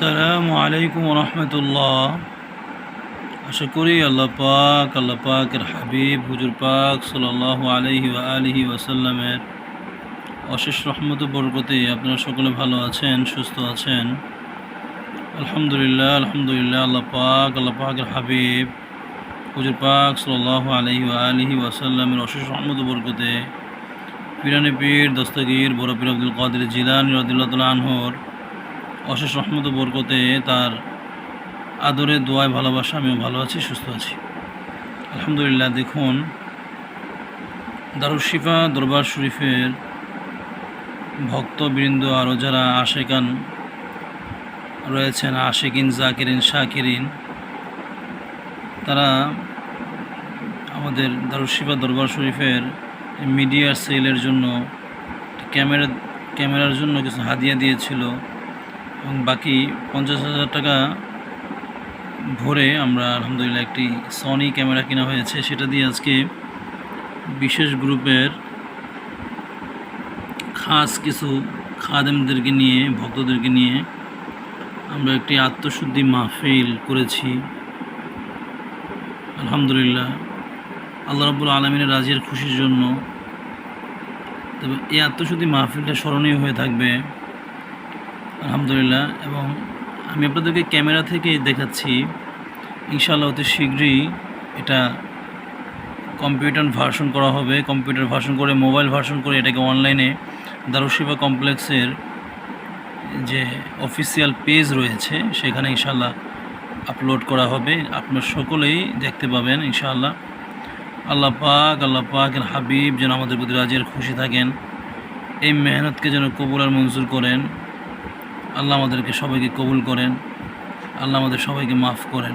আসসালামু আলাইকুম রহমতুল্লাহ। আশা করি আল্লাহ পাকের হাবিব হুজুর পাক সাল্লাল্লাহু আলাইহি ওয়া আলিহি ওয়াসাল্লামের অশেষ রহমত বরকতে আপনারা সকলে ভালো আছেন, সুস্থ আছেন। আলহামদুলিল্লাহ আল্লাহ পাকের হাবিব হুজুর পাক সাল্লাল্লাহু আলাইহি ওয়া আলিহি ওয়াসাল্লামের অশেষ রহমত বরকতে পিরানি পীর দস্তগীর বড় পীর আব্দুল কাদের জিলানী রাদিয়াল্লাহু তাআলা আনহুর অশেষ রহমত বরকতে তার আদরে দোয়ায় ভালোবাসা আমিও ভালো আছি, সুস্থ আছি আলহামদুলিল্লাহ। দেখুন, দারুশ শিফা দরবার শরীফের ভক্তবৃন্দ আরও যারা আশেকান রয়েছেন, আশেকিন, জাকিরিন, শাকিরিন, তারা আমাদের দারুশ শিফা দরবার শরীফের মিডিয়া সেলের জন্য ক্যামেরার জন্য কিছু হাদিয়া দিয়েছিল এবং বাকি 50,000 টাকা ভরে আমরা আলহামদুলিল্লাহ একটি সনি ক্যামেরা কেনা হয়েছে। সেটা দিয়ে আজকে বিশেষ গ্রুপের খাস কিছু খাদেমদেরকে নিয়ে, ভক্তদেরকে নিয়ে আমরা একটি আত্মশুদ্ধি মাহফিল করেছি আলহামদুলিল্লাহ, আল্লাহ রাব্বুল আলামিনের রাজির খুশির জন্য। তবে এই আত্মশুদ্ধি মাহফিলটা স্মরণীয় হয়ে থাকবে আলহামদুলিল্লাহ। এবং আমি আপনাদেরকে ক্যামেরা থেকে দেখাচ্ছি, ইনশাআল্লাহ অতি শীঘ্রই এটা কম্পিউটার ভার্সন করা হবে। কম্পিউটার ভার্সন করে, মোবাইল ভার্সন করে এটাকে অনলাইনে দারুশ শিফা কমপ্লেক্সের যে অফিসিয়াল পেজ রয়েছে সেখানে ইনশাআল্লাহ আপলোড করা হবে। আপনারা সকলেই দেখতে পাবেন ইনশাআল্লাহ। আল্লাহ পাকের হাবিব যেন আমাদের প্রতি রাজির খুশি থাকেন, এই মেহনতকে যেন কবুল আর মঞ্জুর করেন। আল্লাহ আমাদেরকে সবাইকে কবুল করেন, আল্লাহ আমাদের সবাইকে মাফ করেন।